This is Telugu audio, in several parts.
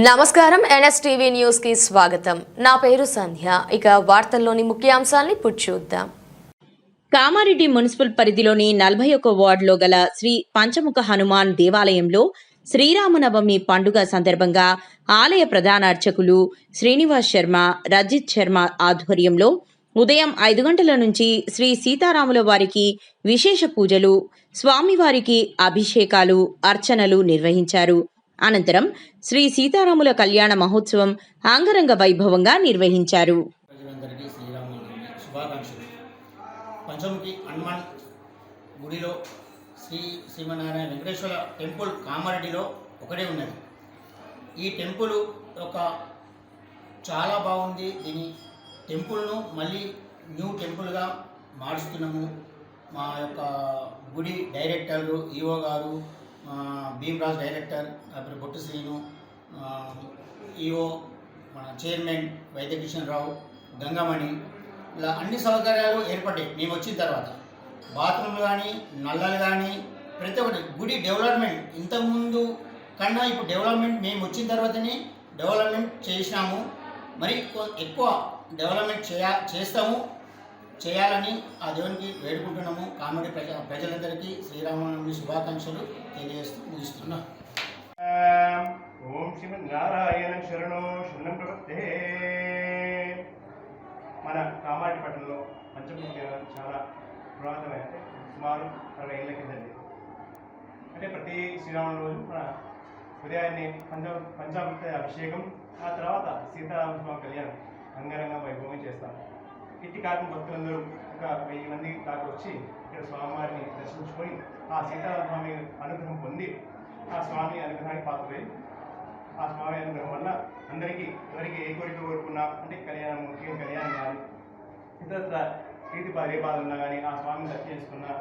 నమస్కారం ఎన్ఎస్టీవీ న్యూస్ కి స్వాగతం. నా పేరు సంధ్య. ఇక వార్తల్లోని ముఖ్యాంశాలను చూద్దాం. కామారెడ్డి మున్సిపల్ పరిధిలోని 41 వార్డులో గల శ్రీ పంచముఖ హనుమాన్ దేవాలయంలో శ్రీరామనవమి పండుగ సందర్భంగా ఆలయ ప్రధాన అర్చకులు శ్రీనివాస్ శర్మ, రజిత్ శర్మ ఆధ్వర్యంలో ఉదయం 5 గంటల నుంచి శ్రీ సీతారాముల వారికి విశేష పూజలు, స్వామివారికి అభిషేకాలు, అర్చనలు నిర్వహించారు. అనంతరం శ్రీ సీతారాముల కళ్యాణ మహోత్సవం అంగరంగ వైభవంగా నిర్వహించారు. పంచముఖి హనుమాన్ గుడిలో శ్రీమన్నారాయణ వెంకటేశ్వర టెంపుల్ కామారెడ్డిలో ఒకటే ఉన్నది. ఈ టెంపుల్ చాలా బాగుంది. దీని టెంపుల్ను మళ్ళీ న్యూ టెంపుల్గా మారుస్తున్నాము. మా యొక్క గుడి డైరెక్టర్లు ఈఓ గారు, భీమరాజ్ డైరెక్టర్, అప్పుడు బొట్టు శ్రీను, ఈఓ, మన చైర్మన్ వైద్యకిషన్ రావు, గంగమణి, ఇలా అన్ని సౌకర్యాలు ఏర్పడ్డాయి మేము వచ్చిన తర్వాత. బాత్రూమ్లు కానీ, నల్లలు కానీ, ప్రతి ఒక్కటి గుడి డెవలప్మెంట్ ఇంతకుముందు కన్నా ఇప్పుడు డెవలప్మెంట్ మేము వచ్చిన తర్వాతనే డెవలప్మెంట్ చేసినాము. మరి ఎక్కువ డెవలప్మెంట్ చేయాలని ఆ దేవునికి వేడుకుంటున్నాము. కామెడీ ప్రజలందరికీ శ్రీరామనవమి శుభాకాంక్షలు తెలియజేస్తూ ముగిస్తున్నాం. ఓం శ్రీమన్నారాయణ శరణో శరణం ప్రపత్తే. మన కామారెడ్డి పట్టణంలో పంచముఖి దేవాలయం చాలా పురాతనమైన, అంటే సుమారు 60 ఏళ్ళ కిందది. అంటే ప్రతి శ్రీరాముల రోజు మన ఉదయాన్నే పంచామృత అభిషేకం, ఆ తర్వాత సీతారామస్వామి కళ్యాణం అంగరంగ వైభవం చేస్తాం. ఇట్టి కాకుండా భక్తులందరూ ఒక 1000 మంది దాకా వచ్చి ఇక్కడ స్వామివారిని దర్శించుకొని ఆ సీతారామస్వామి అనుగ్రహం పొంది ఆ స్వామి అనుగ్రహానికి పాత్రలై ఆ స్వామి అనుగ్రహం వల్ల అందరికీ ఎవరికి ఏ కోరిక కోరుకున్నా, అంటే కళ్యాణం, ముఖ్యం కళ్యాణం కానీ ఇతర ప్రీతి రేపాలు ఉన్నా కానీ ఆ స్వామిని దర్శించుకున్నా,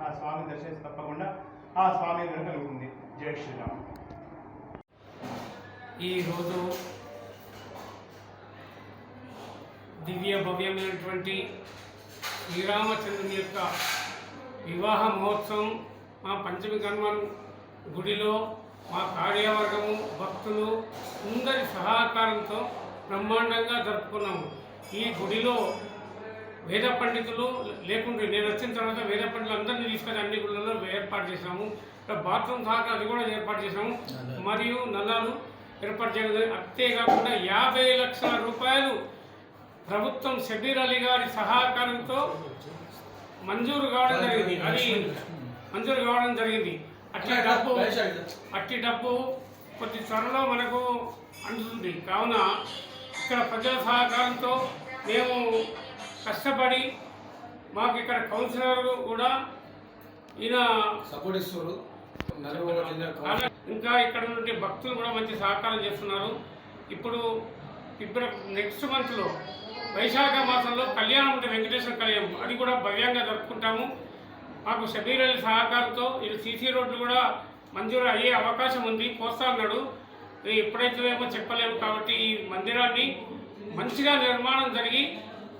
ఆ స్వామిని దర్శించి తప్పకుండా ఆ స్వామి అనుగ్రహం కలుగుతుంది. జై శ్రీరామ్. ఈరోజు దివ్య భవ్యమైనటువంటి శ్రీరామచంద్రుని యొక్క వివాహ మహోత్సవం మా పంచముఖి హనుమాన్ గుడిలో మా కార్యవర్గము, భక్తులు అందరి సహకారంతో బ్రహ్మాండంగా జరుపుకున్నాము. ఈ గుడిలో వేద పండితులు లేకుంటే నేను వచ్చిన తర్వాత వేద పండితులు అందరినీ తీసుకొని అన్ని గుళ్ళలో ఏర్పాటు చేసాము. బాత్రూమ్ సహకారం అది కూడా ఏర్పాటు చేసాము. మరియు నల్లాలు ఏర్పాటు చేయడం. అంతేకాకుండా 50 లక్షల రూపాయలు ప్రభుత్వం షబీర్ అలీ గారి సహకారంతో మంజూరు కావడం జరిగింది. అట్టి డబ్బు కొద్ది త్వరలో మనకు అందుతుంది. కావున ఇక్కడ ప్రజల సహకారంతో మేము కష్టపడి, మాకు ఇక్కడ కౌన్సిలర్ కూడా ఈయన సపోర్ట్ ఇస్తారు. ఇంకా ఇక్కడ నుండి భక్తులు కూడా మంచి సహకారం చేస్తున్నారు. ఇప్పుడు నెక్స్ట్ మంత్లో వైశాఖ మాసంలో కళ్యాణం ఉంటే వెంకటేశ్వర కళ్యాణం, అది కూడా భవ్యంగా జరుపుకుంటాము. మాకు షబీర్ అలీ సహకారంతో ఇది సీసీ రోడ్లు కూడా మంజూరు అయ్యే అవకాశం ఉంది. పోస్తా అన్నాడు, ఎప్పుడైతుందేమో చెప్పలేము. కాబట్టి ఈ మందిరాన్ని మంచిగా నిర్మాణం జరిగి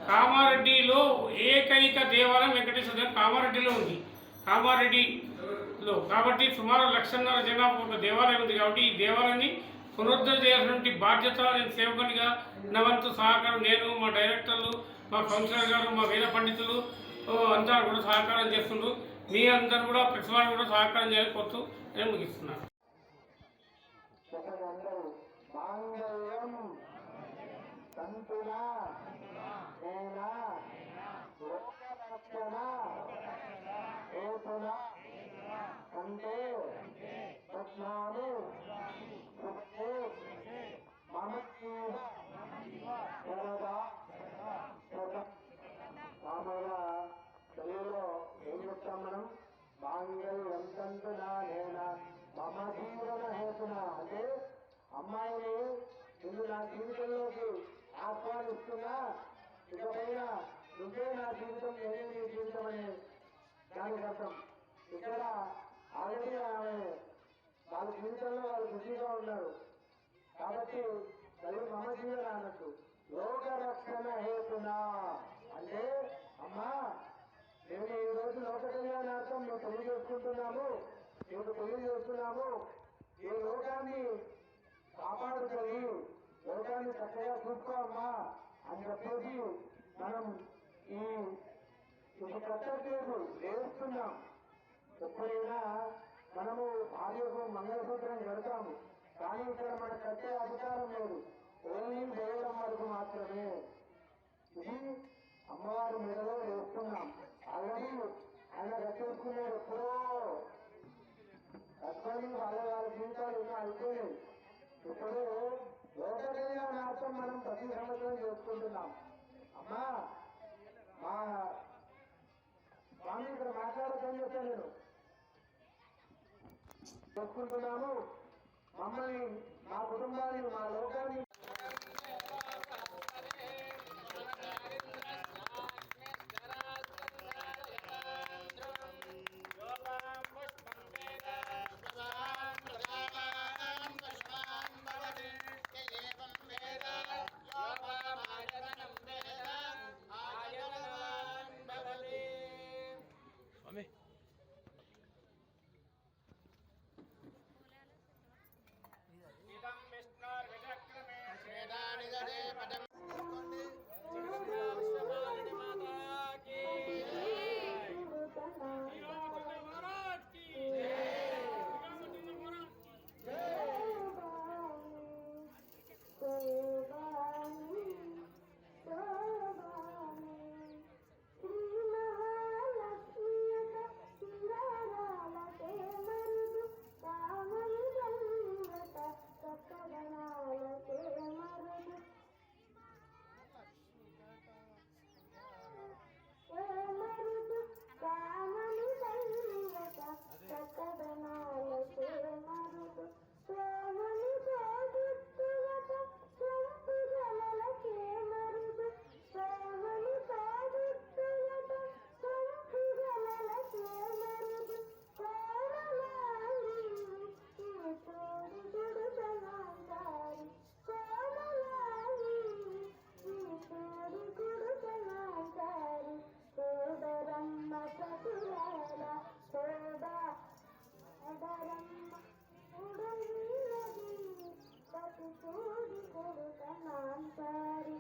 కామారెడ్డిలో ఏకైక దేవాలయం వెంకటేశ్వర దేవాలయం కామారెడ్డిలో ఉంది. కామారెడ్డిలో కాబట్టి సుమారు 1,50,000 జనాభా ఒక దేవాలయం ఉంది. కాబట్టి ఈ దేవాలయాన్ని పునరుద్ధరణ చేయాల్సినటువంటి బాధ్యత నేను సేవకునిగా నా వంతు సహకారం, నేను, మా డైరెక్టర్లు, మా కౌన్సిలర్ గారు, మా వేద పండితులు అందరూ కూడా సహకారం చేస్తున్నారు. మీ అందరూ కూడా ప్రతి వారు కూడా సహకారం చేయకపోతూ నేను ముగిస్తున్నాను. అంటే అమ్మాయిని నువ్వు నా జీవితంలోకి ఆహ్వానిస్తున్నా, ఇకపైన నువ్వే నా జీవితం, నేనే నీ జీవితం అనే దానికి అర్థం. ఇక్కడ ఆల్రెడీ ఆమె వాళ్ళ జీవితంలో వాళ్ళు బిజీగా ఉన్నారు. కాబట్టి తల్లి మమ జీవన అన్నట్టు లోక రక్షణ హేతునా అంటే, అమ్మా నేను ఈరోజు లోక కళ్యాణార్థం మేము పెళ్లి చేసుకుంటున్నాము, ఈ లోకాన్ని కాపాడుతుంది, లోకాన్ని చక్కగా చూసుకోమ్మా అని చెప్పేసి మనం ఇది కట్టట్లేదు వేస్తున్నాం. ఎప్పుడైనా మనము భార్యకు మంగళసూత్రం కడతాము, కానీ ఇక్కడ మనకు కట్టే అధికారం లేదు, ఓన్లీ వేయడం వరకు మాత్రమే. ఇది అమ్మవారి మెడలో వేస్తున్నాం. ఆల్రెడీ ఆయన కట్టేసుకున్నారు, ఎప్పుడో కట్టుకొని వాళ్ళ జీవితాలు ఇంకా అయిపోయాయి. ఇప్పుడు లోక కళ్యాణార్థం మనం ప్రతి సంవత్సరం చేసుకుంటున్నాం. అమ్మా మా స్వామి ఇక్కడ మాట్లాడతాను చెప్పాను నేను చేసుకుంటున్నాము. మమ్మల్ని, మా కుటుంబాన్ని, మా లోకాన్ని చూడి కొడుక నాంసారి